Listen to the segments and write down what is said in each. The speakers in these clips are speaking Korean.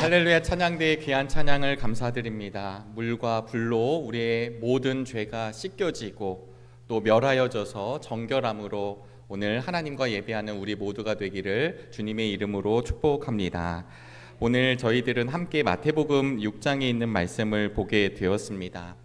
할렐루야. 찬양대의 귀한 찬양을 감사드립니다. 물과 불로 우리의 모든 죄가 씻겨지고 또 멸하여져서 정결함으로 오늘 하나님과 예배하는 우리 모두가 되기를 주님의 이름으로 축복합니다. 오늘 저희들은 함께 마태복음 6장에 있는 말씀을 보게 되었습니다.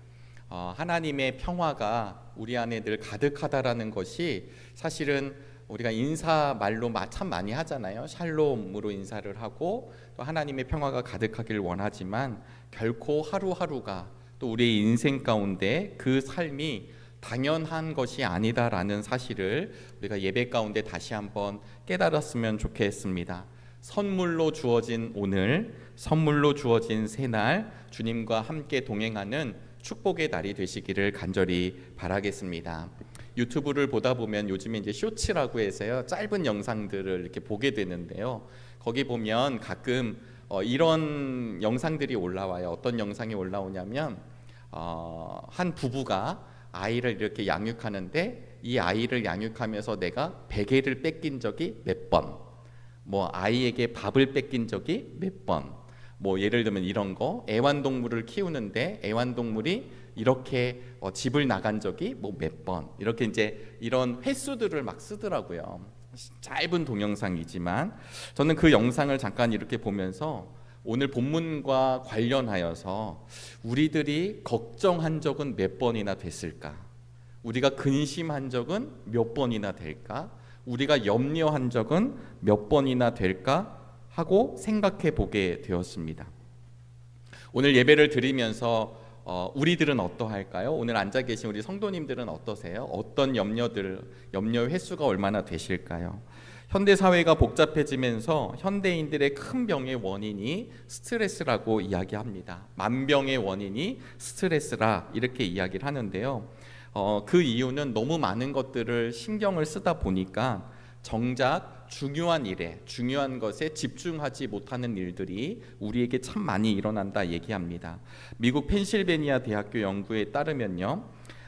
하나님의 평화가 우리 안에 늘 가득하다라는 것이 사실은 우리가 인사 말로 참 많이 하잖아요. 샬롬으로 인사를 하고 또 하나님의 평화가 가득하길 원하지만 결코 하루하루가 또 우리의 인생 가운데 그 삶이 당연한 것이 아니다라는 사실을 우리가 예배 가운데 다시 한번 깨달았으면 좋겠습니다. 선물로 주어진 오늘, 선물로 주어진 새날, 주님과 함께 동행하는 축복의 날이 되시기를 간절히 바라겠습니다. 유튜브를 보다 보면 요즘에 이제 쇼츠라고 해서요, 짧은 영상들을 이렇게 보게 되는데요. 거기 보면 가끔 이런 영상들이 올라와요. 어떤 영상이 올라오냐면 한 부부가 아이를 이렇게 양육하는데 이 아이를 양육하면서 내가 베개를 뺏긴 적이 몇 번, 뭐 아이에게 밥을 뺏긴 적이 몇 번, 뭐 예를 들면 이런 거, 애완동물을 키우는데 애완동물이 이렇게 집을 나간 적이 뭐 몇 번, 이렇게 이제 이런 횟수들을 막 쓰더라고요. 짧은 동영상이지만 저는 그 영상을 잠깐 이렇게 보면서 오늘 본문과 관련하여서 우리들이 걱정한 적은 몇 번이나 됐을까? 우리가 근심한 적은 몇 번이나 될까? 우리가 염려한 적은 몇 번이나 될까? 하고 생각해 보게 되었습니다. 오늘 예배를 드리면서 우리들은 어떠할까요? 오늘 앉아 계신 우리 성도님들은 어떠세요? 어떤 염려의 횟수가 얼마나 되실까요? 현대 사회가 복잡해지면서 현대인들의 큰 병의 원인이 스트레스라고 이야기합니다. 만병의 원인이 스트레스라 이렇게 이야기를 하는데요. 그 이유는 너무 많은 것들을 신경을 쓰다 보니까 정작 중요한 일에, 중요한 것에 집중하지 못하는 일들이 우리에게 참 많이 일어난다 얘기합니다. 미국 펜실베니아 대학교 연구에 따르면요,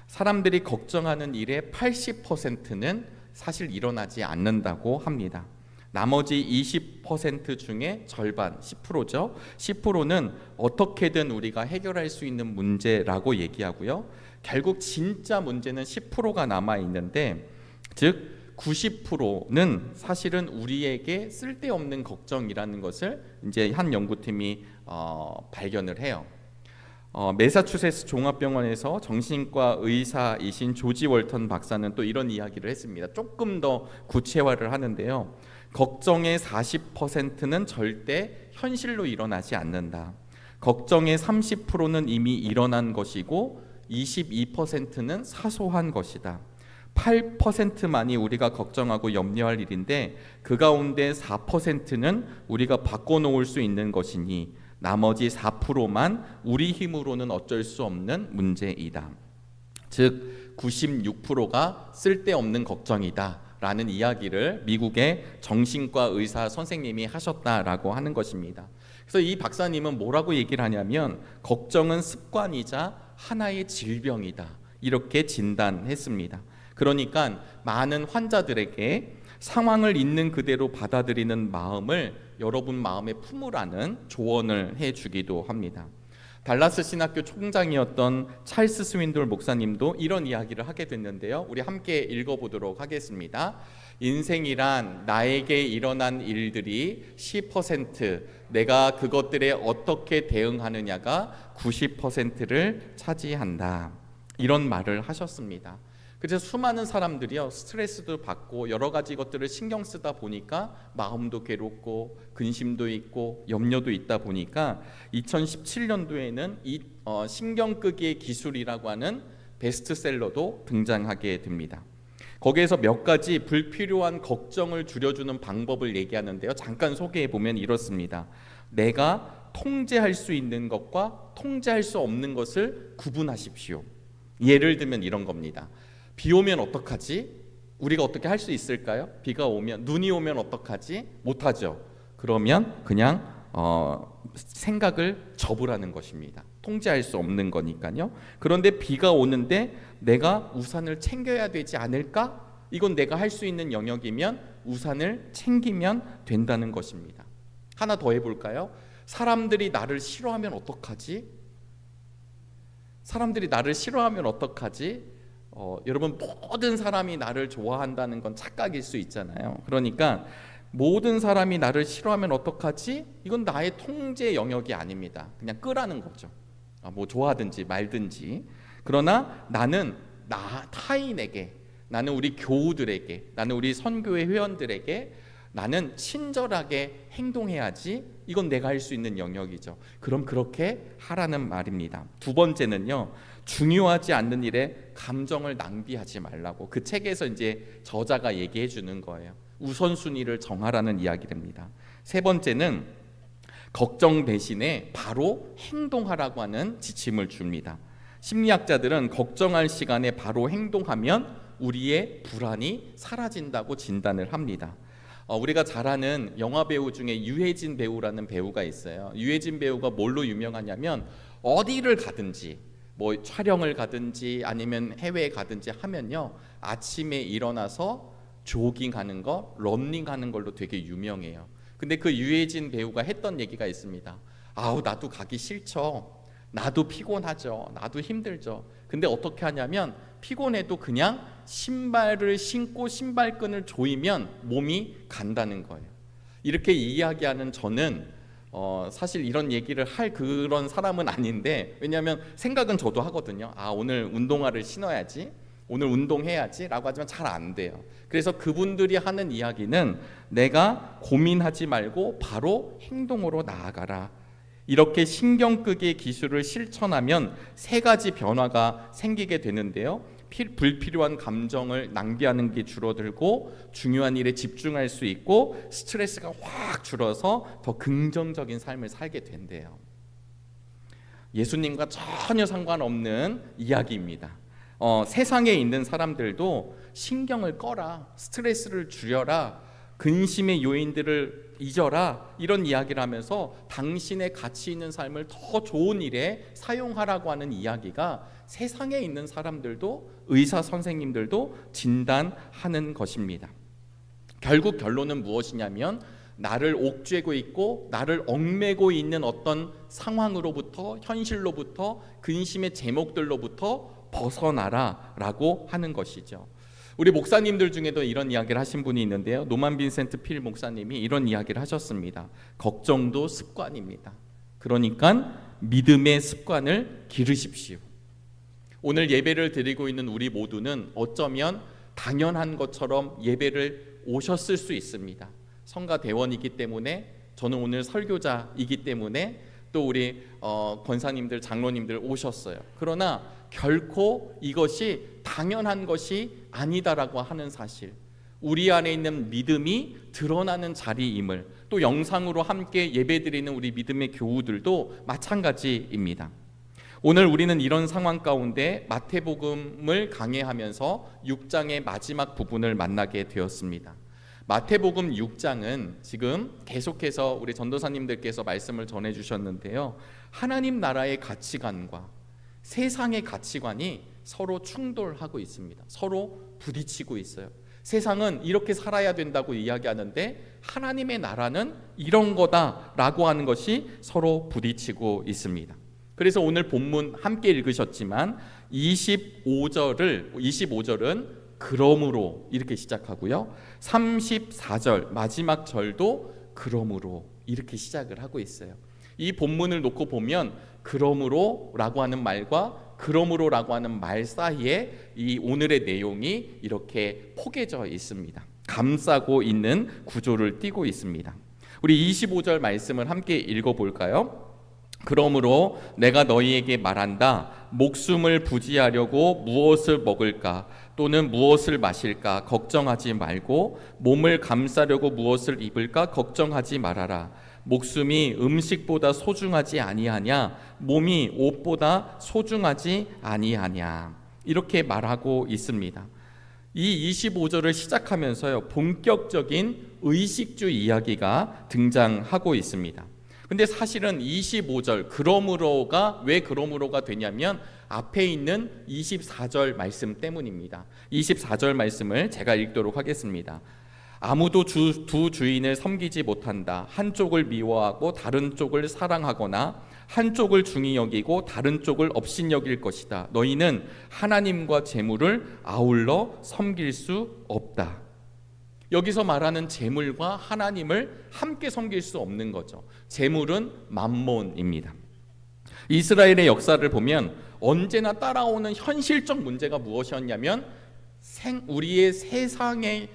사람들이 걱정하는 일의 80%는 사실 일어나지 않는다고 합니다. 나머지 20% 중에 절반, 10%죠. 10%는 어떻게든 우리가 해결할 수 있는 문제라고 얘기하고요. 결국 진짜 문제는 10%가 남아 있는데, 즉 90%는 사실은 우리에게 쓸데없는 걱정이라는 것을 이제 한 연구팀이 발견을 해요. 매사추세츠 종합병원에서 정신과 의사이신 조지 월턴 박사는 또 이런 이야기를 했습니다. 조금 더 구체화를 하는데요. 걱정의 40%는 절대 현실로 일어나지 않는다. 걱정의 30%는 이미 일어난 것이고 22%는 사소한 것이다. 8%만이 우리가 걱정하고 염려할 일인데 그 가운데 4%는 우리가 바꿔놓을 수 있는 것이니 나머지 4%만 우리 힘으로는 어쩔 수 없는 문제이다. 즉 96%가 쓸데없는 걱정이다 라는 이야기를 미국의 정신과 의사 선생님이 하셨다라고 하는 것입니다. 그래서 이 박사님은 뭐라고 얘기를 하냐면 걱정은 습관이자 하나의 질병이다 이렇게 진단했습니다. 그러니까 많은 환자들에게 상황을 있는 그대로 받아들이는 마음을 여러분 마음에 품으라는 조언을 해주기도 합니다. 달라스 신학교 총장이었던 찰스 스윈돌 목사님도 이런 이야기를 하게 됐는데요. 우리 함께 읽어보도록 하겠습니다. 인생이란 나에게 일어난 일들이 10%, 내가 그것들에 어떻게 대응하느냐가 90%를 차지한다. 이런 말을 하셨습니다. 그래서 수많은 사람들이요, 스트레스도 받고 여러 가지 것들을 신경 쓰다 보니까 마음도 괴롭고 근심도 있고 염려도 있다 보니까 2017년도에는 이 신경 끄기의 기술이라고 하는 베스트셀러도 등장하게 됩니다. 거기에서 몇 가지 불필요한 걱정을 줄여주는 방법을 얘기하는데요. 잠깐 소개해 보면 이렇습니다. 내가 통제할 수 있는 것과 통제할 수 없는 것을 구분하십시오. 예를 들면 이런 겁니다. 비 오면 어떡하지? 우리가 어떻게 할 수 있을까요? 비가 오면, 눈이 오면 어떡하지? 못하죠. 그러면 그냥 생각을 접으라는 것입니다. 통제할 수 없는 거니까요. 그런데 비가 오는데 내가 우산을 챙겨야 되지 않을까? 이건 내가 할 수 있는 영역이면 우산을 챙기면 된다는 것입니다. 하나 더 해볼까요? 사람들이 나를 싫어하면 어떡하지? 사람들이 나를 싫어하면 어떡하지? 여러분, 모든 사람이 나를 좋아한다는 건 착각일 수 있잖아요. 그러니까 모든 사람이 나를 싫어하면 어떡하지? 이건 나의 통제 영역이 아닙니다. 그냥 끄라는 거죠. 뭐 좋아하든지 말든지. 그러나 나는 타인에게, 나는 우리 교우들에게, 나는 우리 선교회 회원들에게 나는 친절하게 행동해야지. 이건 내가 할 수 있는 영역이죠. 그럼 그렇게 하라는 말입니다. 두 번째는요, 중요하지 않는 일에 감정을 낭비하지 말라고. 그 책에서 이제 저자가 얘기해 주는 거예요. 우선순위를 정하라는 이야기입니다. 세 번째는 걱정 대신에 바로 행동하라고 하는 지침을 줍니다. 심리학자들은 걱정할 시간에 바로 행동하면 우리의 불안이 사라진다고 진단을 합니다. 우리가 잘 아는 영화 배우 중에 유해진 배우라는 배우가 있어요. 유해진 배우가 뭘로 유명하냐면 어디를 가든지, 뭐 촬영을 가든지 아니면 해외에 가든지 하면요, 아침에 일어나서 조깅하는 거, 런닝하는 걸로 되게 유명해요. 근데 그 유해진 배우가 했던 얘기가 있습니다. 아우, 나도 가기 싫죠. 나도 피곤하죠. 나도 힘들죠. 근데 어떻게 하냐면 피곤해도 그냥 신발을 신고 신발끈을 조이면 몸이 간다는 거예요. 이렇게 이야기하는 저는 사실 이런 얘기를 할 그런 사람은 아닌데, 왜냐하면 생각은 저도 하거든요. 오늘 운동화를 신어야지, 오늘 운동해야지 라고 하지만 잘 안 돼요. 그래서 그분들이 하는 이야기는 내가 고민하지 말고 바로 행동으로 나아가라. 이렇게 신경 끄기 기술을 실천하면 세 가지 변화가 생기게 되는데요. 불필요한 감정을 낭비하는 게 줄어들고 중요한 일에 집중할 수 있고 스트레스가 확 줄어서 더 긍정적인 삶을 살게 된대요. 예수님과 전혀 상관없는 이야기입니다. 세상에 있는 사람들도 신경을 꺼라, 스트레스를 줄여라, 근심의 요인들을 잊어라, 이런 이야기를 하면서 당신의 가치 있는 삶을 더 좋은 일에 사용하라고 하는 이야기가 세상에 있는 사람들도, 의사 선생님들도 진단하는 것입니다. 결국 결론은 무엇이냐면 나를 옥죄고 있고 나를 얽매고 있는 어떤 상황으로부터, 현실로부터, 근심의 제목들로부터 벗어나라 라고 하는 것이죠. 우리 목사님들 중에도 이런 이야기를 하신 분이 있는데요. 노만 빈센트 필 목사님이 이런 이야기를 하셨습니다. 걱정도 습관입니다. 그러니까 믿음의 습관을 기르십시오. 오늘 예배를 드리고 있는 우리 모두는 어쩌면 당연한 것처럼 예배를 오셨을 수 있습니다. 성가대원이기 때문에, 저는 오늘 설교자이기 때문에, 또 우리 권사님들, 장로님들 오셨어요. 그러나 결코 이것이 당연한 것이 아니다라고 하는 사실, 우리 안에 있는 믿음이 드러나는 자리임을, 또 영상으로 함께 예배드리는 우리 믿음의 교우들도 마찬가지입니다. 오늘 우리는 이런 상황 가운데 마태복음을 강해하면서 6장의 마지막 부분을 만나게 되었습니다. 마태복음 6장은 지금 계속해서 우리 전도사님들께서 말씀을 전해주셨는데요, 하나님 나라의 가치관과 세상의 가치관이 서로 충돌하고 있습니다. 서로 부딪히고 있어요. 세상은 이렇게 살아야 된다고 이야기하는데 하나님의 나라는 이런 거다라고 하는 것이 서로 부딪히고 있습니다. 그래서 오늘 본문 함께 읽으셨지만 25절은 그러므로 이렇게 시작하고요, 34절 마지막 절도 그러므로 이렇게 시작을 하고 있어요. 이 본문을 놓고 보면 그러므로라고 하는 말과 그러므로라고 하는 말 사이에 이 오늘의 내용이 이렇게 포개져 있습니다. 감싸고 있는 구조를 띠고 있습니다. 우리 25절 말씀을 함께 읽어볼까요? 그러므로 내가 너희에게 말한다. 목숨을 부지하려고 무엇을 먹을까 또는 무엇을 마실까 걱정하지 말고, 몸을 감싸려고 무엇을 입을까 걱정하지 말아라. 목숨이 음식보다 소중하지 아니하냐, 몸이 옷보다 소중하지 아니하냐. 이렇게 말하고 있습니다. 이 25절을 시작하면서요, 본격적인 의식주 이야기가 등장하고 있습니다. 근데 사실은 25절 그러므로가 왜 그러므로가 되냐면 앞에 있는 24절 말씀 때문입니다. 24절 말씀을 제가 읽도록 하겠습니다. 아무도 두 주인을 섬기지 못한다. 한쪽을 미워하고 다른 쪽을 사랑하거나 한쪽을 중히 여기고 다른 쪽을 업신 여길 것이다. 너희는 하나님과 재물을 아울러 섬길 수 없다. 여기서 말하는 재물과 하나님을 함께 섬길 수 없는 거죠. 재물은 맘몬입니다. 이스라엘의 역사를 보면 언제나 따라오는 현실적 문제가 무엇이었냐면 우리의 세상의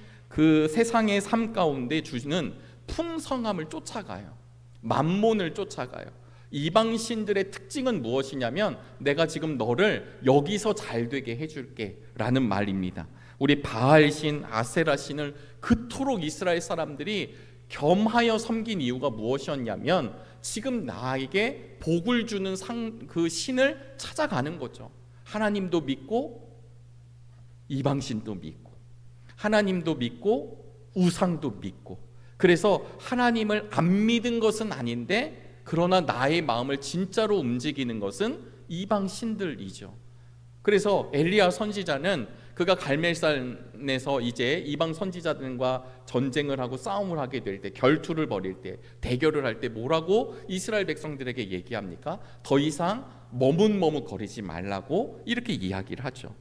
삶 가운데 주시는 풍성함을 쫓아가요. 맘몬을 쫓아가요. 이방신들의 특징은 무엇이냐면 내가 지금 너를 여기서 잘 되게 해줄게 라는 말입니다. 우리 바알신, 아세라신을 그토록 이스라엘 사람들이 겸하여 섬긴 이유가 무엇이었냐면 지금 나에게 복을 주는 그 신을 찾아가는 거죠. 하나님도 믿고 이방신도 믿고 하나님도 믿고 우상도 믿고, 그래서 하나님을 안 믿은 것은 아닌데 그러나 나의 마음을 진짜로 움직이는 것은 이방 신들이죠. 그래서 엘리야 선지자는 그가 갈멜산에서 이제 이방 선지자들과 전쟁을 하고 싸움을 하게 될 때, 결투를 벌일 때, 대결을 할 때 뭐라고 이스라엘 백성들에게 얘기합니까? 더 이상 머뭇머뭇거리지 말라고 이렇게 이야기를 하죠.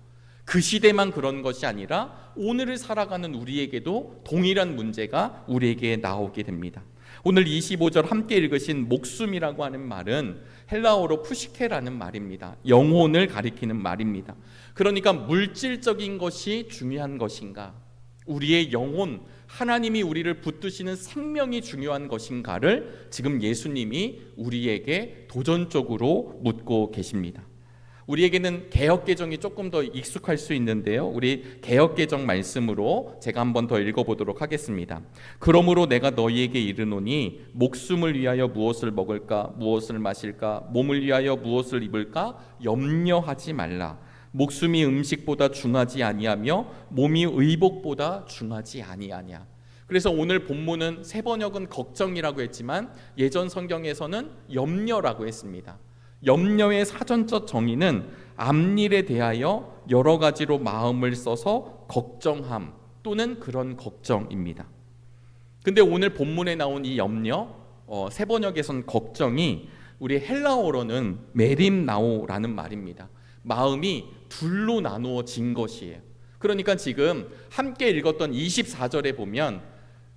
그 시대만 그런 것이 아니라 오늘을 살아가는 우리에게도 동일한 문제가 우리에게 나오게 됩니다. 오늘 25절 함께 읽으신 목숨이라고 하는 말은 헬라어로 푸시케라는 말입니다. 영혼을 가리키는 말입니다. 그러니까 물질적인 것이 중요한 것인가, 우리의 영혼, 하나님이 우리를 붙드시는 생명이 중요한 것인가를 지금 예수님이 우리에게 도전적으로 묻고 계십니다. 우리에게는 개역개정이 조금 더 익숙할 수 있는데요, 우리 개역개정 말씀으로 제가 한번 더 읽어보도록 하겠습니다. 그러므로 내가 너희에게 이르노니 목숨을 위하여 무엇을 먹을까, 무엇을 마실까, 몸을 위하여 무엇을 입을까 염려하지 말라. 목숨이 음식보다 중하지 아니하며 몸이 의복보다 중하지 아니하냐. 그래서 오늘 본문은 새 번역은 걱정이라고 했지만 예전 성경에서는 염려라고 했습니다. 염려의 사전적 정의는 앞일에 대하여 여러 가지로 마음을 써서 걱정함 또는 그런 걱정입니다. 근데 오늘 본문에 나온 이 염려, 새 번역에선 걱정이 우리 헬라어로는 메림나오라는 말입니다. 마음이 둘로 나누어진 것이에요. 그러니까 지금 함께 읽었던 24절에 보면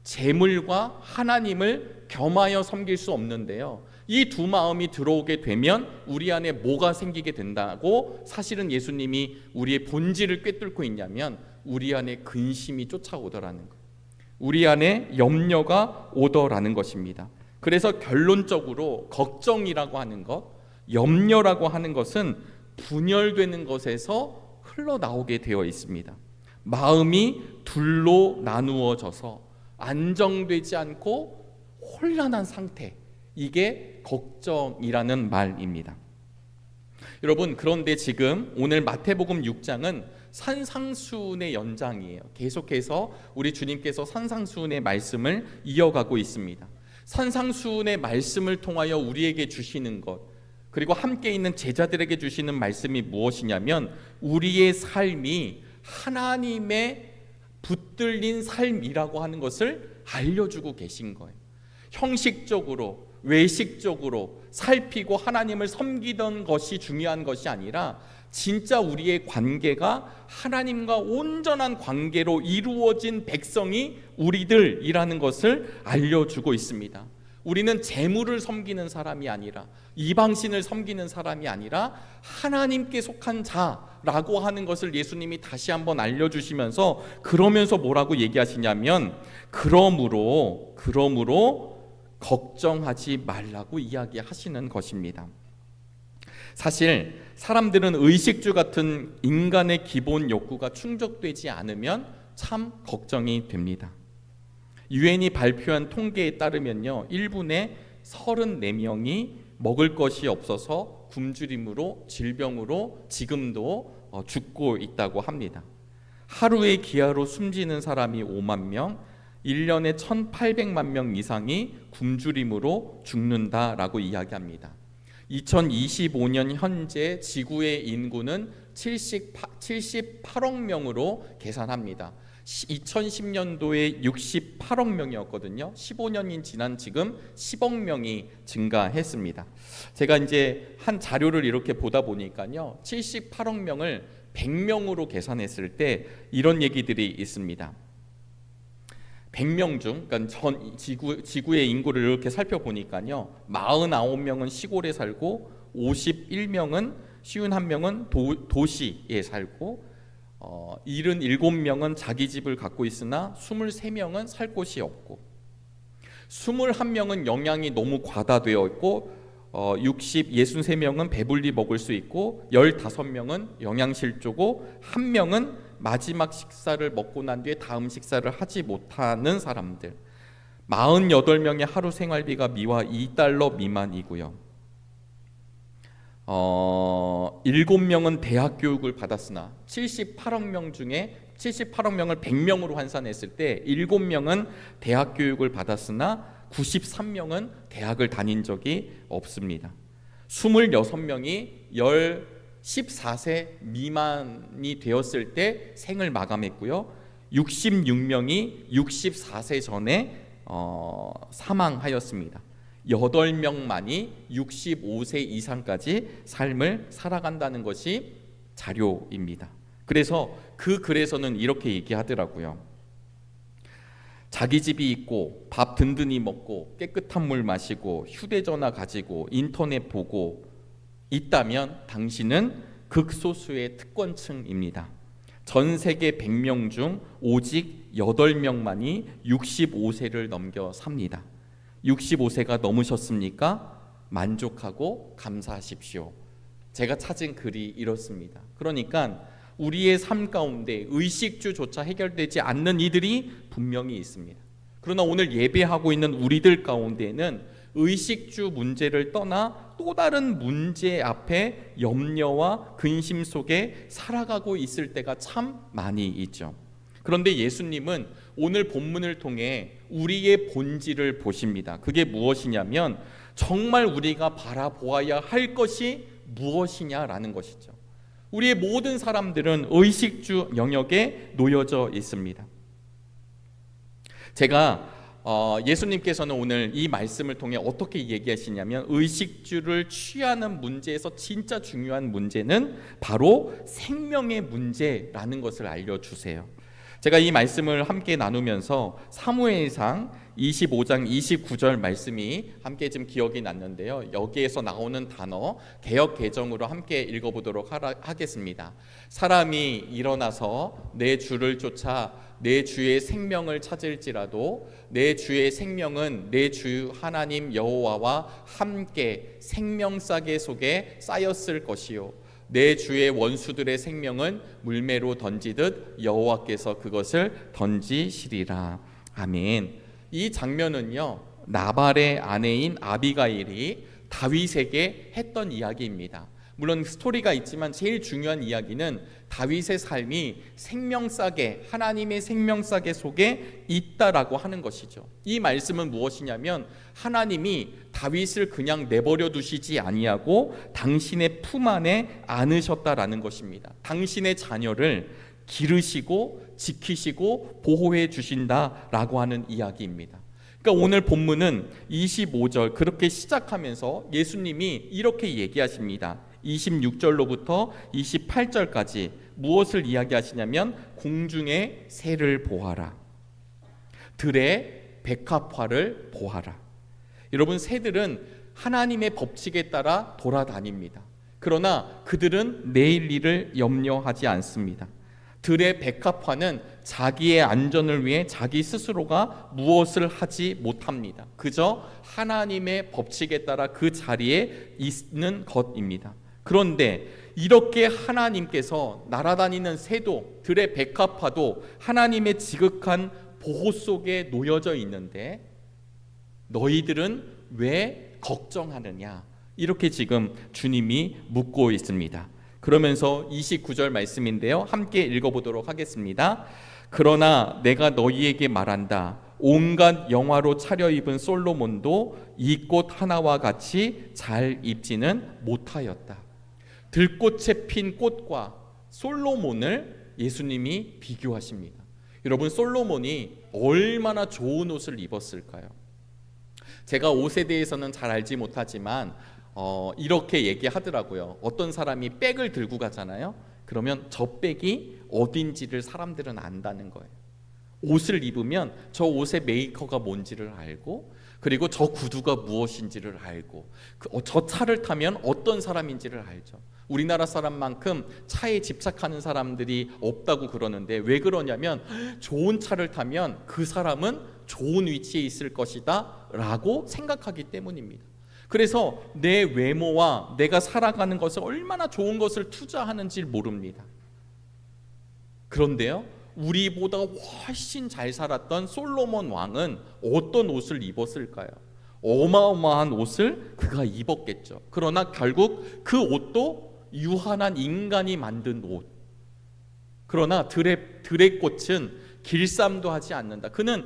재물과 하나님을 겸하여 섬길 수 없는데요, 이 두 마음이 들어오게 되면 우리 안에 뭐가 생기게 된다고 사실은 예수님이 우리의 본질을 꿰뚫고 있냐면 우리 안에 근심이 쫓아오더라는 거예요. 우리 안에 염려가 오더라는 것입니다. 그래서 결론적으로 걱정이라고 하는 것, 염려라고 하는 것은 분열되는 것에서 흘러나오게 되어 있습니다. 마음이 둘로 나누어져서 안정되지 않고 혼란한 상태, 이게 걱정이라는 말입니다. 여러분, 그런데 지금 오늘 마태복음 6장은 산상수훈의 연장이에요. 계속해서 우리 주님께서 산상수훈의 말씀을 이어가고 있습니다. 산상수훈의 말씀을 통하여 우리에게 주시는 것, 그리고 함께 있는 제자들에게 주시는 말씀이 무엇이냐면 우리의 삶이 하나님의 붙들린 삶이라고 하는 것을 알려주고 계신 거예요. 형식적으로, 외식적으로 살피고 하나님을 섬기던 것이 중요한 것이 아니라 진짜 우리의 관계가 하나님과 온전한 관계로 이루어진 백성이 우리들이라는 것을 알려주고 있습니다. 우리는 재물을 섬기는 사람이 아니라, 이방신을 섬기는 사람이 아니라 하나님께 속한 자라고 하는 것을 예수님이 다시 한번 알려주시면서, 그러면서 뭐라고 얘기하시냐면 그러므로 걱정하지 말라고 이야기하시는 것입니다. 사실 사람들은 의식주 같은 인간의 기본 욕구가 충족되지 않으면 참 걱정이 됩니다. 유엔이 발표한 통계에 따르면요, 1분에 34명이 먹을 것이 없어서 굶주림으로, 질병으로 지금도 죽고 있다고 합니다. 하루의 기아로 숨지는 사람이 5만 명, 1년에 1,800만 명 이상이 굶주림으로 죽는다라고 이야기합니다. 2025년 현재 지구의 인구는 78억 명으로 계산합니다. 2010년도에 68억 명이었거든요. 15년이 지난 지금 10억 명이 증가했습니다. 제가 이제 한 자료를 이렇게 보다 보니까요, 78억 명을 100명으로 계산했을 때 이런 얘기들이 있습니다. 100명 중, 그러니까 전 지구의 인구를 이렇게 살펴보니까요, 49명은 시골에 살고 51명은 51명은 도시에 살고 77명은 자기 집을 갖고 있으나 23명은 살 곳이 없고 21명은 영양이 너무 과다되어 있고 63명은 배불리 먹을 수 있고 15명은 영양실조고 1명은 마지막 식사를 먹고 난 뒤에 다음 식사를 하지 못하는 사람들. 48명의 하루 생활비가 미화 $2 미만이고요. 7명은 대학 교육을 받았으나 78억 명 중에 78억 명을 100명으로 환산했을 때 7명은 대학 교육을 받았으나 93명은 대학을 다닌 적이 없습니다. 26명이 14세 미만이 되었을 때 생을 마감했고요. 66명이 64세 전에 사망하였습니다. 8명만이 65세 이상까지 삶을 살아간다는 것이 자료입니다. 그래서 그 글에서는 이렇게 얘기하더라고요. 자기 집이 있고 밥 든든히 먹고 깨끗한 물 마시고 휴대전화 가지고 인터넷 보고 있다면 당신은 극소수의 특권층입니다. 전 세계 100명 중 오직 8명만이 65세를 넘겨 삽니다. 65세가 넘으셨습니까? 만족하고 감사하십시오. 제가 찾은 글이 이렇습니다. 그러니까 우리의 삶 가운데 의식주조차 해결되지 않는 이들이 분명히 있습니다. 그러나 오늘 예배하고 있는 우리들 가운데는 의식주 문제를 떠나 또 다른 문제 앞에 염려와 근심 속에 살아가고 있을 때가 참 많이 있죠. 그런데 예수님은 오늘 본문을 통해 우리의 본질을 보십니다. 그게 무엇이냐면 정말 우리가 바라보아야 할 것이 무엇이냐라는 것이죠. 우리의 모든 사람들은 의식주 영역에 놓여져 있습니다. 제가 예수님께서는 오늘 이 말씀을 통해 어떻게 얘기하시냐면 의식주를 취하는 문제에서 진짜 중요한 문제는 바로 생명의 문제라는 것을 알려주세요. 제가 이 말씀을 함께 나누면서 사무엘상 25장 29절 말씀이 함께 좀 기억이 났는데요. 여기에서 나오는 단어 개역 개정으로 함께 읽어보도록 하겠습니다. 사람이 일어나서 내 주를 쫓아 내 주의 생명을 찾을지라도 내 주의 생명은 내 주 하나님 여호와와 함께 생명싸개 속에 쌓였을 것이요 내 주의 원수들의 생명은 물매로 던지듯 여호와께서 그것을 던지시리라. 아멘. 이 장면은요, 나발의 아내인 아비가일이 다윗에게 했던 이야기입니다. 물론 스토리가 있지만 제일 중요한 이야기는 다윗의 삶이 생명싸개, 하나님의 생명싸개 속에 있다라고 하는 것이죠. 이 말씀은 무엇이냐면 하나님이 다윗을 그냥 내버려 두시지 아니하고 당신의 품 안에 안으셨다라는 것입니다. 당신의 자녀를 기르시고 지키시고 보호해 주신다라고 하는 이야기입니다. 그러니까 오늘 본문은 25절 그렇게 시작하면서 예수님이 이렇게 얘기하십니다. 26절로부터 28절까지 무엇을 이야기하시냐면 공중의 새를 보아라, 들의 백합화를 보아라. 여러분, 새들은 하나님의 법칙에 따라 돌아다닙니다. 그러나 그들은 내일 일을 염려하지 않습니다. 들의 백합화는 자기의 안전을 위해 자기 스스로가 무엇을 하지 못합니다. 그저 하나님의 법칙에 따라 그 자리에 있는 것입니다. 그런데 이렇게 하나님께서 날아다니는 새도 들의 백합화도 하나님의 지극한 보호 속에 놓여져 있는데 너희들은 왜 걱정하느냐? 이렇게 지금 주님이 묻고 있습니다. 그러면서 29절 말씀인데요, 함께 읽어보도록 하겠습니다. 그러나 내가 너희에게 말한다. 온갖 영화로 차려입은 솔로몬도 이 꽃 하나와 같이 잘 입지는 못하였다. 들꽃에 핀 꽃과 솔로몬을 예수님이 비교하십니다. 여러분, 솔로몬이 얼마나 좋은 옷을 입었을까요? 제가 옷에 대해서는 잘 알지 못하지만 이렇게 얘기하더라고요. 어떤 사람이 백을 들고 가잖아요. 그러면 저 백이 어딘지를 사람들은 안다는 거예요. 옷을 입으면 저 옷의 메이커가 뭔지를 알고, 그리고 저 구두가 무엇인지를 알고, 저 차를 타면 어떤 사람인지를 알죠. 우리나라 사람만큼 차에 집착하는 사람들이 없다고 그러는데, 왜 그러냐면 좋은 차를 타면 그 사람은 좋은 위치에 있을 것이다 라고 생각하기 때문입니다. 그래서 내 외모와 내가 살아가는 것을 얼마나 좋은 것을 투자하는지 모릅니다. 그런데요, 우리보다 훨씬 잘 살았던 솔로몬 왕은 어떤 옷을 입었을까요? 어마어마한 옷을 그가 입었겠죠. 그러나 결국 그 옷도 유한한 인간이 만든 옷. 그러나 들의 꽃은 길쌈도 하지 않는다. 그는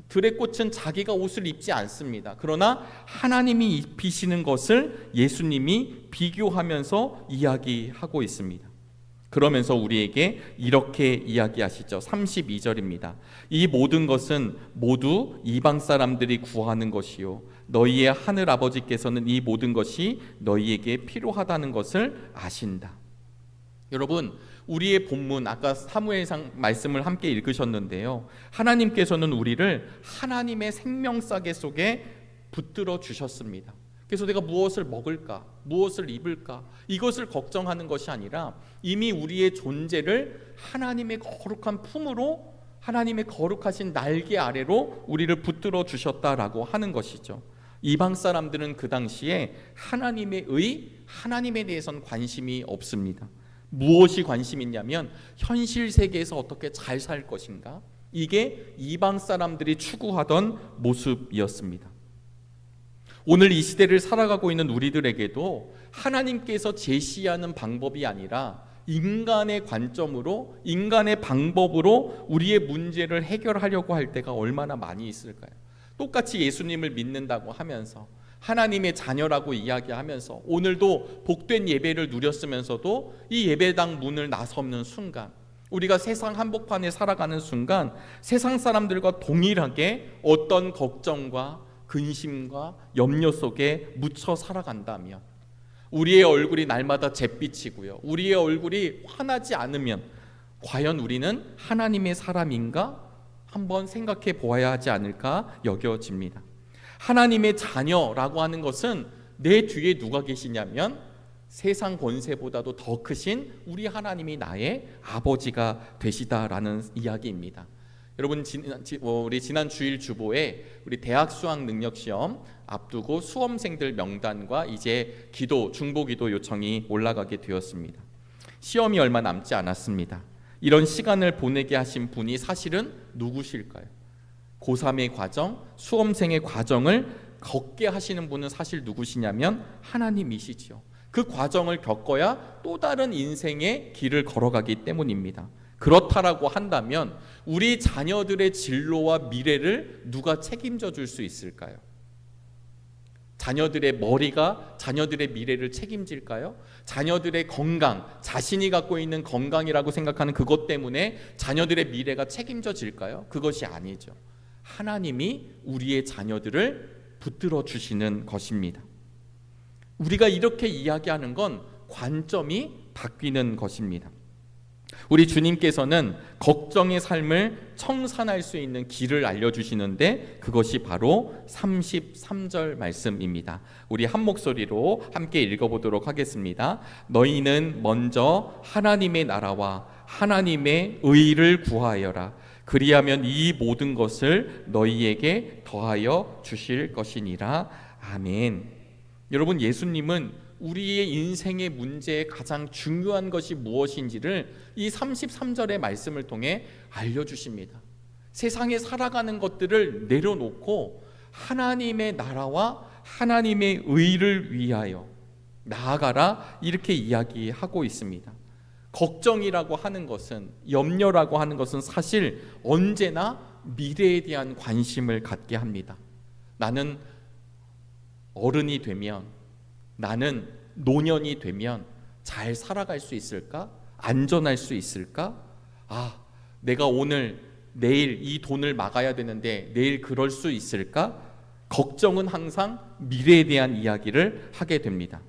들의 꽃은 자기가 옷을 입지 않습니다. 그러나 하나님이 입히시는 것을 예수님이 비교하면서 이야기하고 있습니다. 그러면서 우리에게 이렇게 이야기하시죠. 32절입니다. 이 모든 것은 모두 이방 사람들이 구하는 것이요, 너희의 하늘 아버지께서는 이 모든 것이 너희에게 필요하다는 것을 아신다. 여러분, 우리의 본문, 아까 사무엘상 말씀을 함께 읽으셨는데요, 하나님께서는 우리를 하나님의 생명싸개 속에 붙들어 주셨습니다. 그래서 내가 무엇을 먹을까, 무엇을 입을까, 이것을 걱정하는 것이 아니라 이미 우리의 존재를 하나님의 거룩한 품으로, 하나님의 거룩하신 날개 아래로 우리를 붙들어 주셨다라고 하는 것이죠. 이방 사람들은 그 당시에 하나님에 대해서는 관심이 없습니다. 무엇이 관심 있냐면 현실 세계에서 어떻게 잘 살 것인가, 이게 이방 사람들이 추구하던 모습이었습니다. 오늘 이 시대를 살아가고 있는 우리들에게도 하나님께서 제시하는 방법이 아니라 인간의 관점으로, 인간의 방법으로 우리의 문제를 해결하려고 할 때가 얼마나 많이 있을까요? 똑같이 예수님을 믿는다고 하면서, 하나님의 자녀라고 이야기하면서, 오늘도 복된 예배를 누렸으면서도 이 예배당 문을 나서는 순간, 우리가 세상 한복판에 살아가는 순간 세상 사람들과 동일하게 어떤 걱정과 근심과 염려 속에 묻혀 살아간다면, 우리의 얼굴이 날마다 잿빛이고요, 우리의 얼굴이 환하지 않으면 과연 우리는 하나님의 사람인가 한번 생각해 보아야 하지 않을까 여겨집니다. 하나님의 자녀라고 하는 것은 내 뒤에 누가 계시냐면 세상 권세보다도 더 크신 우리 하나님이 나의 아버지가 되시다라는 이야기입니다. 여러분, 우리 지난 주일 주보에 우리 대학 수학 능력 시험 앞두고 수험생들 명단과 이제 중보 기도 요청이 올라가게 되었습니다. 시험이 얼마 남지 않았습니다. 이런 시간을 보내게 하신 분이 사실은 누구실까요? 고3의 과정, 수험생의 과정을 겪게 하시는 분은 사실 누구시냐면 하나님이시지요. 그 과정을 겪어야 또 다른 인생의 길을 걸어가기 때문입니다. 그렇다라고 한다면 우리 자녀들의 진로와 미래를 누가 책임져 줄 수 있을까요? 자녀들의 머리가 자녀들의 미래를 책임질까요? 자녀들의 건강, 자신이 갖고 있는 건강이라고 생각하는 그것 때문에 자녀들의 미래가 책임져질까요? 그것이 아니죠. 하나님이 우리의 자녀들을 붙들어 주시는 것입니다. 우리가 이렇게 이야기하는 건 관점이 바뀌는 것입니다. 우리 주님께서는 걱정의 삶을 청산할 수 있는 길을 알려주시는데 그것이 바로 33절 말씀입니다. 우리 한 목소리로 함께 읽어보도록 하겠습니다. 너희는 먼저 하나님의 나라와 하나님의 의를 구하여라. 그리하면 이 모든 것을 너희에게 더하여 주실 것이니라. 아멘. 여러분, 예수님은 우리의 인생의 문제의 가장 중요한 것이 무엇인지를 이 33절의 말씀을 통해 알려주십니다. 세상에 살아가는 것들을 내려놓고 하나님의 나라와 하나님의 의를 위하여 나아가라, 이렇게 이야기하고 있습니다. 걱정이라고 하는 것은, 염려라고 하는 것은 사실 언제나 미래에 대한 관심을 갖게 합니다. 나는 어른이 되면, 나는 노년이 되면 잘 살아갈 수 있을까? 안전할 수 있을까? 내가 오늘 내일 이 돈을 막아야 되는데 내일 그럴 수 있을까? 걱정은 항상 미래에 대한 이야기를 하게 됩니다.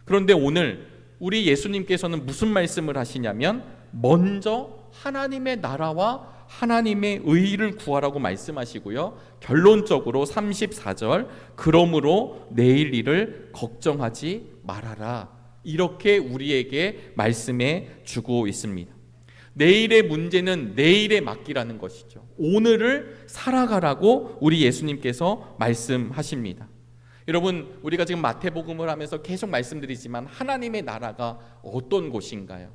그런데 오늘 우리 예수님께서는 무슨 말씀을 하시냐면 먼저 하나님의 나라와 하나님의 의를 구하라고 말씀하시고요, 결론적으로 34절 그러므로 내일 일을 걱정하지 말아라, 이렇게 우리에게 말씀해 주고 있습니다. 내일의 문제는 내일에 맡기라는 것이죠. 오늘을 살아가라고 우리 예수님께서 말씀하십니다. 여러분, 우리가 지금 마태복음을 하면서 계속 말씀드리지만 하나님의 나라가 어떤 곳인가요?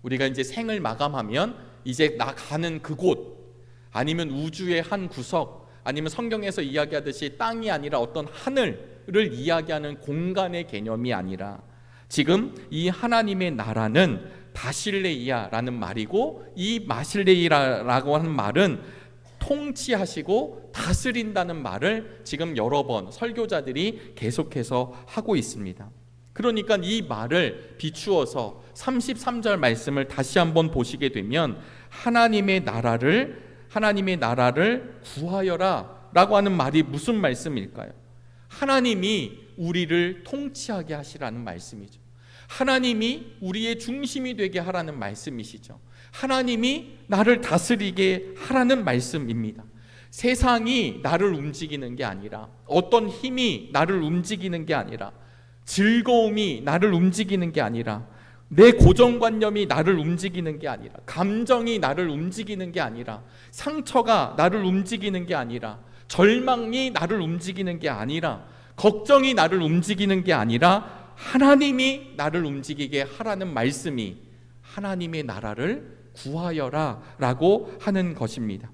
우리가 이제 생을 마감하면 이제 나 가는 그곳, 아니면 우주의 한 구석, 아니면 성경에서 이야기하듯이 땅이 아니라 어떤 하늘을 이야기하는 공간의 개념이 아니라 지금 이 하나님의 나라는 바실레이아라는 말이고, 이 마실레이라라고 하는 말은 통치하시고 다스린다는 말을 지금 여러 번 설교자들이 계속해서 하고 있습니다. 그러니까 이 말을 비추어서 33절 말씀을 다시 한번 보시게 되면 하나님의 나라를 구하여라 라고 하는 말이 무슨 말씀일까요? 하나님이 우리를 통치하게 하시라는 말씀이죠. 하나님이 우리의 중심이 되게 하라는 말씀이시죠. 하나님이 나를 다스리게 하라는 말씀입니다. 세상이 나를 움직이는 게 아니라, 어떤 힘이 나를 움직이는 게 아니라, 즐거움이 나를 움직이는 게 아니라, 내 고정관념이 나를 움직이는 게 아니라, 감정이 나를 움직이는 게 아니라, 상처가 나를 움직이는 게 아니라, 절망이 나를 움직이는 게 아니라, 걱정이 나를 움직이는 게 아니라 하나님이 나를 움직이게 하라는 말씀이 하나님의 나라를 구하여라 라고 하는 것입니다.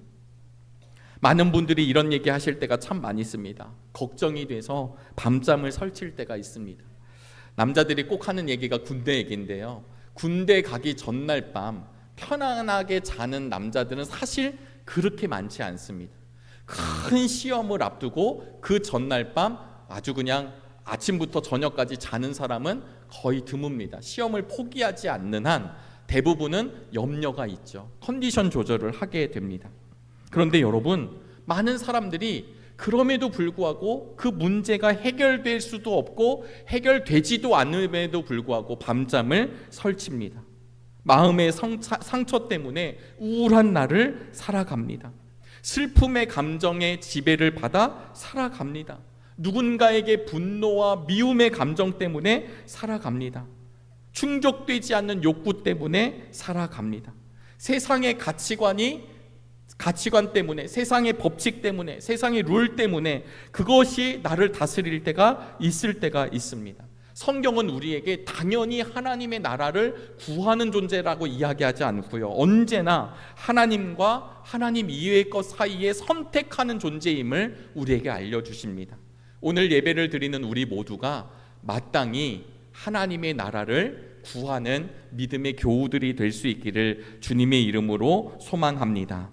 많은 분들이 이런 얘기 하실 때가 참 많이 있습니다. 걱정이 돼서 밤잠을 설칠 때가 있습니다. 남자들이 꼭 하는 얘기가 군대 얘기인데요, 군대 가기 전날 밤 편안하게 자는 남자들은 사실 그렇게 많지 않습니다. 큰 시험을 앞두고 그 전날 밤 아주 그냥 아침부터 저녁까지 자는 사람은 거의 드뭅니다. 시험을 포기하지 않는 한 대부분은 염려가 있죠. 컨디션 조절을 하게 됩니다. 그런데 여러분, 많은 사람들이 그럼에도 불구하고 그 문제가 해결될 수도 없고 해결되지도 않음에도 불구하고 밤잠을 설칩니다. 마음의 상처 때문에 우울한 날을 살아갑니다. 슬픔의 감정의 지배를 받아 살아갑니다. 누군가에게 분노와 미움의 감정 때문에 살아갑니다. 충족되지 않는 욕구 때문에 살아갑니다. 세상의 가치관 때문에, 세상의 법칙 때문에, 세상의 룰 때문에 그것이 나를 다스릴 때가 있을 때가 있습니다. 성경은 우리에게 당연히 하나님의 나라를 구하는 존재라고 이야기하지 않고요, 언제나 하나님과 하나님 이외의 것 사이에 선택하는 존재임을 우리에게 알려주십니다. 오늘 예배를 드리는 우리 모두가 마땅히 하나님의 나라를 구하는 믿음의 교우들이 될 수 있기를 주님의 이름으로 소망합니다.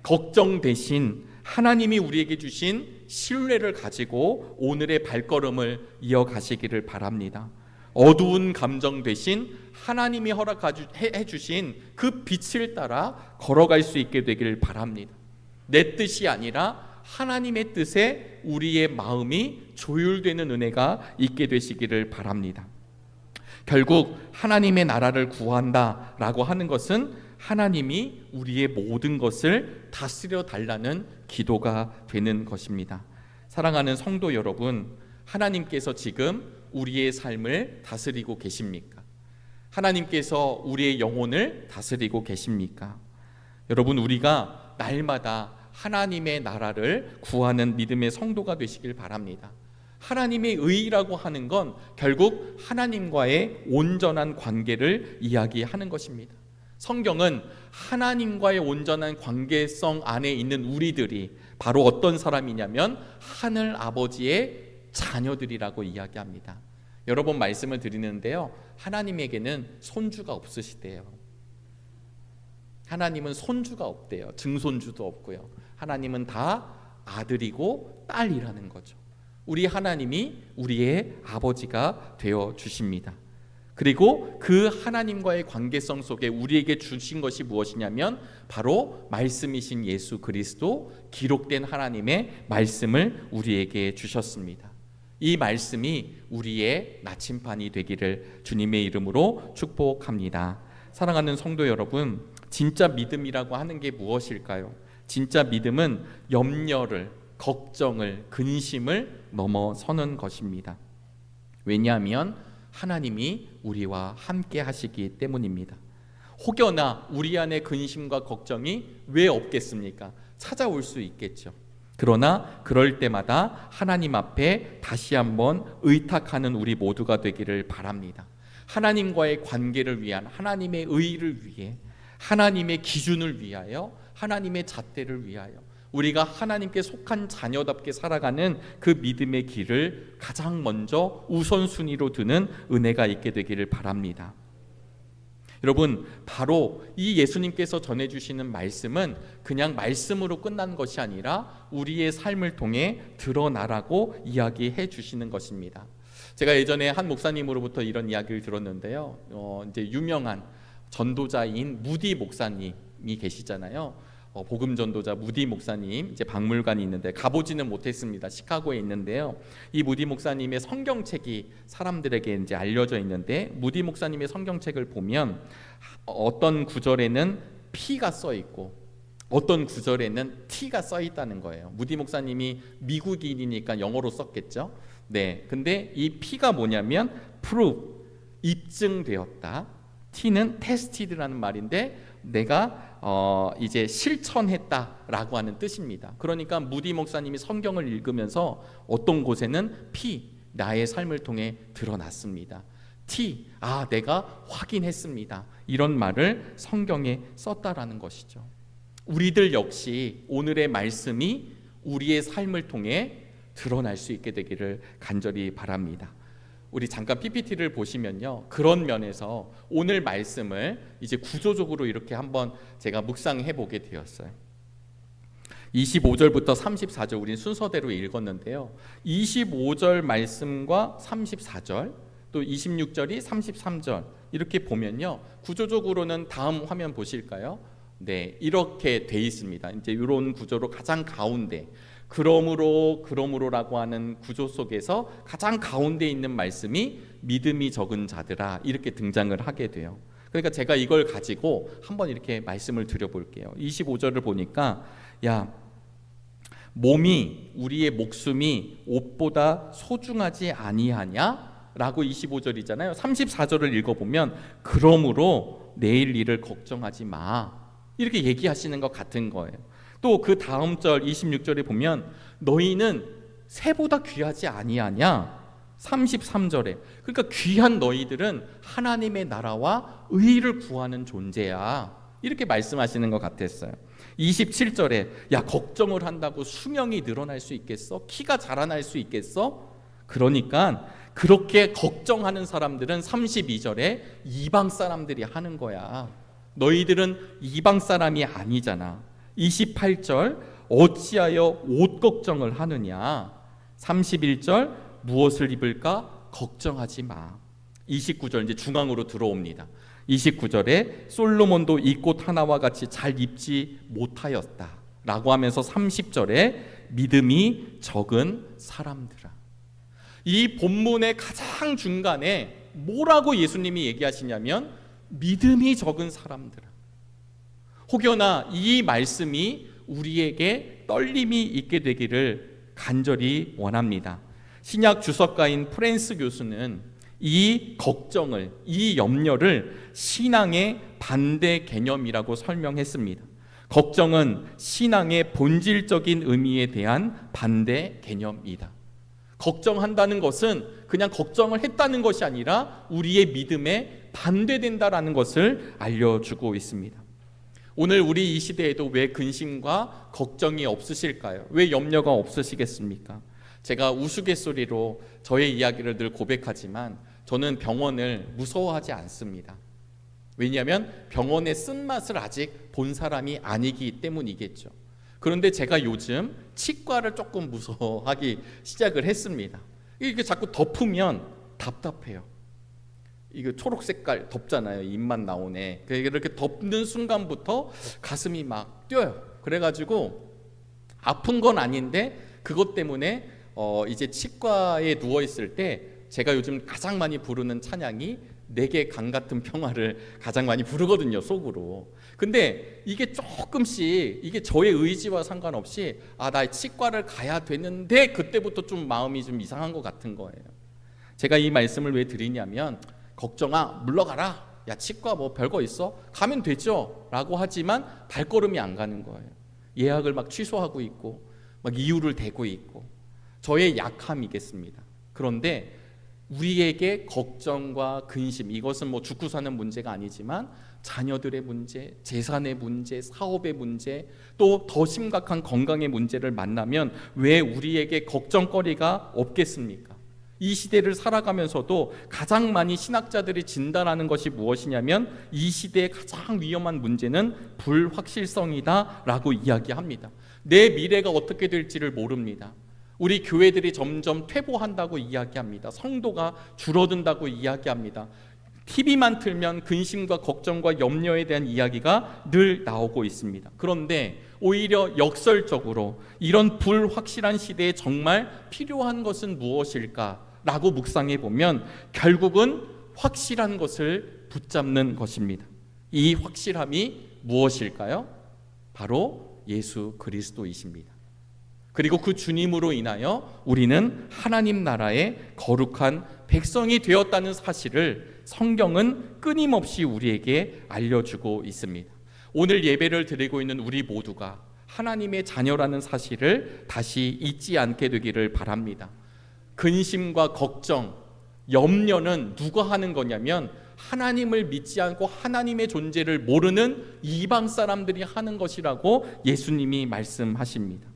걱정 대신 하나님이 우리에게 주신 신뢰를 가지고 오늘의 발걸음을 이어가시기를 바랍니다. 어두운 감정 대신 하나님이 허락해 주신 그 빛을 따라 걸어갈 수 있게 되기를 바랍니다. 내 뜻이 아니라 하나님의 뜻에 우리의 마음이 조율되는 은혜가 있게 되시기를 바랍니다. 결국 하나님의 나라를 구한다라고 하는 것은 하나님이 우리의 모든 것을 다스려 달라는 기도가 되는 것입니다. 사랑하는 성도 여러분, 하나님께서 지금 우리의 삶을 다스리고 계십니까? 하나님께서 우리의 영혼을 다스리고 계십니까? 여러분, 우리가 날마다 하나님의 나라를 구하는 믿음의 성도가 되시길 바랍니다. 하나님의 의라고 하는 건 결국 하나님과의 온전한 관계를 이야기하는 것입니다. 성경은 하나님과의 온전한 관계성 안에 있는 우리들이 바로 어떤 사람이냐면 하늘 아버지의 자녀들이라고 이야기합니다. 여러 번 말씀을 드리는데요, 하나님에게는 손주가 없으시대요. 하나님은 손주가 없대요. 증손주도 없고요. 하나님은 다 아들이고 딸이라는 거죠. 우리 하나님이 우리의 아버지가 되어 주십니다. 그리고 그 하나님과의 관계성 속에 우리에게 주신 것이 무엇이냐면 바로 말씀이신 예수 그리스도, 기록된 하나님의 말씀을 우리에게 주셨습니다. 이 말씀이 우리의 나침반이 되기를 주님의 이름으로 축복합니다. 사랑하는 성도 여러분, 진짜 믿음이라고 하는 게 무엇일까요? 진짜 믿음은 염려를, 걱정을, 근심을 넘어서는 것입니다. 왜냐하면 하나님이 우리와 함께 하시기 때문입니다. 혹여나 우리 안에 근심과 걱정이 왜 없겠습니까? 찾아올 수 있겠죠. 그러나 그럴 때마다 하나님 앞에 다시 한번 의탁하는 우리 모두가 되기를 바랍니다. 하나님과의 관계를 위한, 하나님의 의를 위해, 하나님의 기준을 위하여, 하나님의 잣대를 위하여 우리가 하나님께 속한 자녀답게 살아가는 그 믿음의 길을 가장 먼저 우선순위로 두는 은혜가 있게 되기를 바랍니다. 여러분, 바로 이 예수님께서 전해주시는 말씀은 그냥 말씀으로 끝난 것이 아니라 우리의 삶을 통해 드러나라고 이야기해 주시는 것입니다. 제가 예전에 한 목사님으로부터 이런 이야기를 들었는데요. 이제 유명한 전도자인 무디 목사님이 계시잖아요. 복음 전도자 무디 목사님 이제 박물관이 있는데 가보지는 못했습니다. 시카고에 있는데요. 이 무디 목사님의 성경책이 사람들에게 이제 알려져 있는데, 무디 목사님의 성경책을 보면 어떤 구절에는 P가 써 있고 어떤 구절에는 T가 써 있다는 거예요. 무디 목사님이 미국인이니까 영어로 썼겠죠. 네, 근데 이 P가 뭐냐면 prove, 입증되었다. T는 tested라는 말인데 내가 이제 실천했다라고 하는 뜻입니다. 그러니까 무디 목사님이 성경을 읽으면서 어떤 곳에는 P, 나의 삶을 통해 드러났습니다. T, 내가 확인했습니다. 이런 말을 성경에 썼다라는 것이죠. 우리들 역시 오늘의 말씀이 우리의 삶을 통해 드러날 수 있게 되기를 간절히 바랍니다. 우리 잠깐 PPT를 보시면요, 그런 면에서 오늘 말씀을 이제 구조적으로 이렇게 한번 제가 묵상해 보게 되었어요. 25절부터 34절 우린 순서대로 읽었는데요, 25절 말씀과 34절 또 26절이 33절 이렇게 보면요, 구조적으로는 다음 화면 보실까요? 네, 이렇게 돼 있습니다. 이제 이런 구조로 가장 가운데 그러므로라고 하는 구조 속에서 가장 가운데 있는 말씀이 믿음이 적은 자들아 이렇게 등장을 하게 돼요. 그러니까 제가 이걸 가지고 한번 이렇게 말씀을 드려볼게요. 25절을 보니까 몸이, 우리의 목숨이 옷보다 소중하지 아니하냐? 라고 25절이잖아요. 34절을 읽어보면 그러므로 내일 일을 걱정하지 마 이렇게 얘기하시는 것 같은 거예요. 또 그 다음 절 26절에 보면 너희는 새보다 귀하지 아니하냐? 33절에 그러니까 귀한 너희들은 하나님의 나라와 의를 구하는 존재야 이렇게 말씀하시는 것 같았어요. 27절에 걱정을 한다고 수명이 늘어날 수 있겠어? 키가 자라날 수 있겠어? 그러니까 그렇게 걱정하는 사람들은 32절에 이방 사람들이 하는 거야. 너희들은 이방 사람이 아니잖아. 28절 어찌하여 옷 걱정을 하느냐? 31절 무엇을 입을까 걱정하지 마. 29절 이제 중앙으로 들어옵니다. 29절에 솔로몬도 이 꽃 하나와 같이 잘 입지 못하였다 라고 하면서 30절에 믿음이 적은 사람들아. 이 본문의 가장 중간에 뭐라고 예수님이 얘기하시냐면 믿음이 적은 사람들아. 혹여나 이 말씀이 우리에게 떨림이 있게 되기를 간절히 원합니다. 신약 주석가인 프랜스 교수는 이 걱정을, 이 염려를 신앙의 반대 개념이라고 설명했습니다. 걱정은 신앙의 본질적인 의미에 대한 반대 개념이다. 걱정한다는 것은 그냥 걱정을 했다는 것이 아니라 우리의 믿음에 반대된다라는 것을 알려주고 있습니다. 오늘 우리 이 시대에도 왜 근심과 걱정이 없으실까요? 왜 염려가 없으시겠습니까? 제가 우스갯소리로 저의 이야기를 늘 고백하지만 저는 병원을 무서워하지 않습니다. 왜냐하면 병원의 쓴맛을 아직 본 사람이 아니기 때문이겠죠. 그런데 제가 요즘 치과를 조금 무서워하기 시작을 했습니다. 이렇게 자꾸 덮으면 답답해요. 이거 초록 색깔 덮잖아요. 입만 나오네. 이렇게 덮는 순간부터 가슴이 막 뛰어요. 그래가지고 아픈 건 아닌데 그것 때문에 이제 치과에 누워 있을 때 제가 요즘 가장 많이 부르는 찬양이 내게 강 같은 평화를 가장 많이 부르거든요, 속으로. 근데 이게 조금씩 이게 저의 의지와 상관없이 나 치과를 가야 되는데 그때부터 좀 마음이 좀 이상한 것 같은 거예요. 제가 이 말씀을 왜 드리냐면 걱정아 물러가라, 야 치과 뭐 별거 있어? 가면 되죠 라고 하지만 발걸음이 안 가는 거예요. 예약을 막 취소하고 있고 막 이유를 대고 있고 저의 약함이겠습니다. 그런데 우리에게 걱정과 근심, 이것은 뭐 죽고 사는 문제가 아니지만 자녀들의 문제, 재산의 문제, 사업의 문제, 또 더 심각한 건강의 문제를 만나면 왜 우리에게 걱정거리가 없겠습니까? 이 시대를 살아가면서도 가장 많이 신학자들이 진단하는 것이 무엇이냐면 이 시대의 가장 위험한 문제는 불확실성이다 라고 이야기합니다. 내 미래가 어떻게 될지를 모릅니다. 우리 교회들이 점점 퇴보한다고 이야기합니다. 성도가 줄어든다고 이야기합니다. TV만 틀면 근심과 걱정과 염려에 대한 이야기가 늘 나오고 있습니다. 그런데 오히려 역설적으로 이런 불확실한 시대에 정말 필요한 것은 무엇일까라고 묵상해 보면 결국은 확실한 것을 붙잡는 것입니다. 이 확실함이 무엇일까요? 바로 예수 그리스도이십니다. 그리고 그 주님으로 인하여 우리는 하나님 나라의 거룩한 백성이 되었다는 사실을 성경은 끊임없이 우리에게 알려주고 있습니다. 오늘 예배를 드리고 있는 우리 모두가 하나님의 자녀라는 사실을 다시 잊지 않게 되기를 바랍니다. 근심과 걱정, 염려는 누가 하는 거냐면 하나님을 믿지 않고 하나님의 존재를 모르는 이방 사람들이 하는 것이라고 예수님이 말씀하십니다.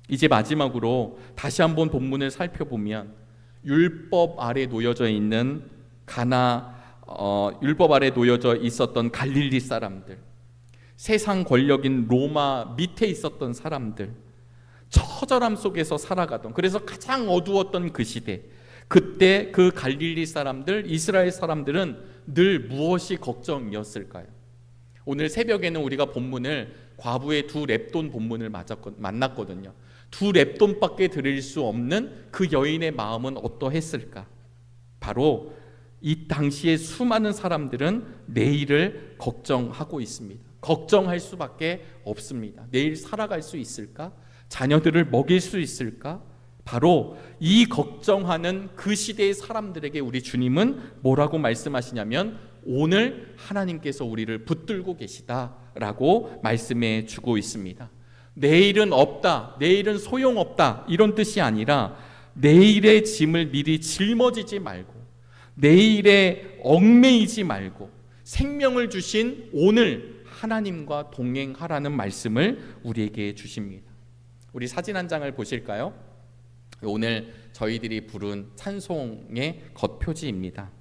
이제 마지막으로 다시 한번 본문을 살펴보면 율법 아래 놓여져 있는 율법 아래 놓여져 있었던 갈릴리 사람들, 세상 권력인 로마 밑에 있었던 사람들, 처절함 속에서 살아가던, 그래서 가장 어두웠던 그 시대, 그때 그 갈릴리 사람들, 이스라엘 사람들은 늘 무엇이 걱정이었을까요? 오늘 새벽에는 우리가 본문을 과부의 두 렙돈 본문을 만났거든요. 두 렙돈밖에 드릴 수 없는 그 여인의 마음은 어떠했을까? 바로 이 당시에 수많은 사람들은 내일을 걱정하고 있습니다. 걱정할 수밖에 없습니다. 내일 살아갈 수 있을까? 자녀들을 먹일 수 있을까? 바로 이 걱정하는 그 시대의 사람들에게 우리 주님은 뭐라고 말씀하시냐면 오늘 하나님께서 우리를 붙들고 계시다라고 말씀해 주고 있습니다. 내일은 없다, 내일은 소용없다 이런 뜻이 아니라 내일의 짐을 미리 짊어지지 말고 내일에 얽매이지 말고 생명을 주신 오늘 하나님과 동행하라는 말씀을 우리에게 주십니다. 우리 사진 한 장을 보실까요? 오늘 저희들이 부른 찬송의 겉표지입니다.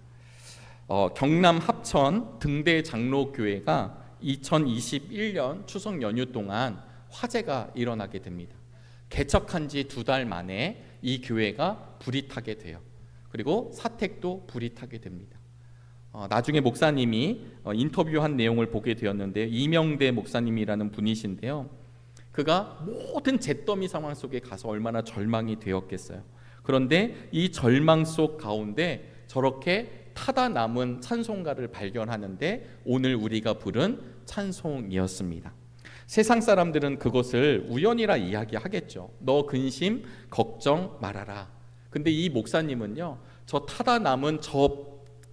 경남 합천 등대 장로교회가 2021년 추석 연휴 동안 화재가 일어나게 됩니다. 개척한 지 2달 만에 이 교회가 불이 타게 돼요. 그리고 사택도 불이 타게 됩니다. 나중에 목사님이 인터뷰한 내용을 보게 되었는데요. 이명대 목사님이라는 분이신데요. 그가 모든 잿더미 상황 속에 가서 얼마나 절망이 되었겠어요. 그런데 이 절망 속 가운데 저렇게 타다 남은 찬송가를 발견하는데 오늘 우리가 부른 찬송이었습니다. 세상 사람들은 그것을 우연이라 이야기하겠죠. 너 근심, 걱정 말아라. 근데 이 목사님은요, 저 타다 남은 저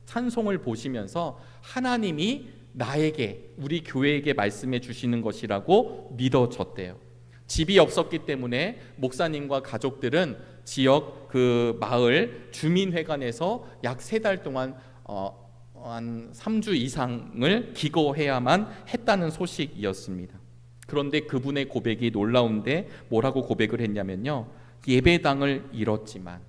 찬송을 보시면서 하나님이 나에게, 우리 교회에게 말씀해 주시는 것이라고 믿어졌대요. 집이 없었기 때문에 목사님과 가족들은 지역 그 마을 주민회관에서 약 3달 동안 한 3주 이상을 기거해야만 했다는 소식이었습니다. 그런데 그분의 고백이 놀라운데 뭐라고 고백을 했냐면요, 예배당을 잃었지만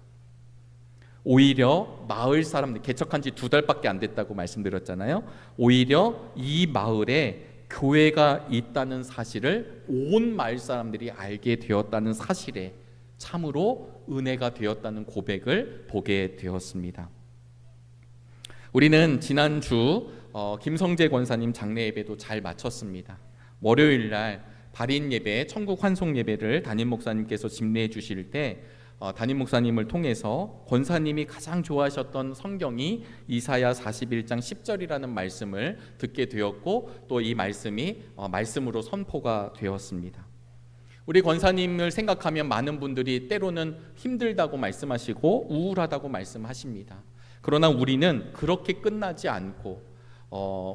오히려 마을 사람들, 개척한 지 2달밖에 안 됐다고 말씀드렸잖아요. 오히려 이 마을에 교회가 있다는 사실을 온 마을 사람들이 알게 되었다는 사실에 참으로 은혜가 되었다는 고백을 보게 되었습니다. 우리는 지난주 김성재 권사님 장례 예배도 잘 마쳤습니다. 월요일 날 발인 예배, 천국 환송 예배를 담임 목사님께서 집례해 주실 때 담임 목사님을 통해서 권사님이 가장 좋아하셨던 성경이 이사야 41장 10절이라는 말씀을 듣게 되었고, 또 이 말씀이 말씀으로 선포가 되었습니다. 우리 권사님을 생각하면 많은 분들이 때로는 힘들다고 말씀하시고 우울하다고 말씀하십니다. 그러나 우리는 그렇게 끝나지 않고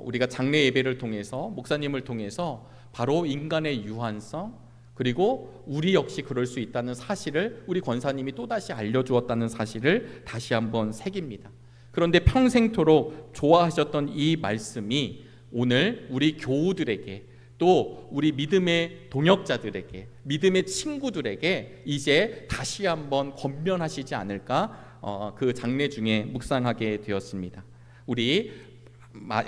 우리가 장례 예배를 통해서, 목사님을 통해서 바로 인간의 유한성, 그리고 우리 역시 그럴 수 있다는 사실을 우리 권사님이 또다시 알려주었다는 사실을 다시 한번 새깁니다. 그런데 평생토록 좋아하셨던 이 말씀이 오늘 우리 교우들에게, 또 우리 믿음의 동역자들에게, 믿음의 친구들에게 이제 다시 한번 권면하시지 않을까, 그 장례 중에 묵상하게 되었습니다. 우리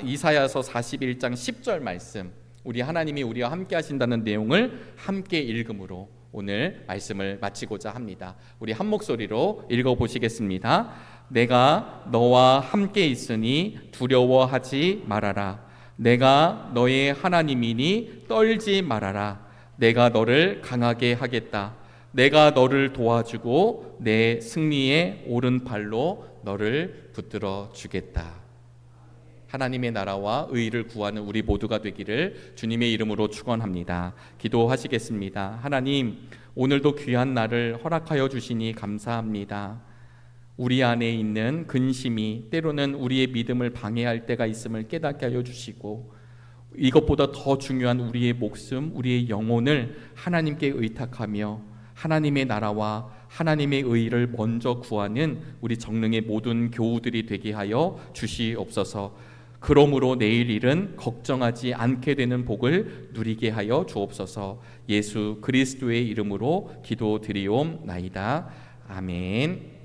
이사야서 41장 10절 말씀, 우리 하나님이 우리와 함께 하신다는 내용을 함께 읽음으로 오늘 말씀을 마치고자 합니다. 우리 한 목소리로 읽어보시겠습니다. 내가 너와 함께 있으니 두려워하지 말아라. 내가 너의 하나님이니 떨지 말아라. 내가 너를 강하게 하겠다. 내가 너를 도와주고 내 승리의 오른팔로 너를 붙들어 주겠다. 하나님의 나라와 의를 구하는 우리 모두가 되기를 주님의 이름으로 축원합니다. 기도하시겠습니다. 하나님, 오늘도 귀한 날을 허락하여 주시니 감사합니다. 우리 안에 있는 근심이 때로는 우리의 믿음을 방해할 때가 있음을 깨닫게 하여 주시고, 이것보다 더 중요한 우리의 목숨, 우리의 영혼을 하나님께 의탁하며 하나님의 나라와 하나님의 의를 먼저 구하는 우리 정릉의 모든 교우들이 되게 하여 주시옵소서. 그러므로 내일 일은 걱정하지 않게 되는 복을 누리게 하여 주옵소서. 예수 그리스도의 이름으로 기도드리옵나이다. 아멘.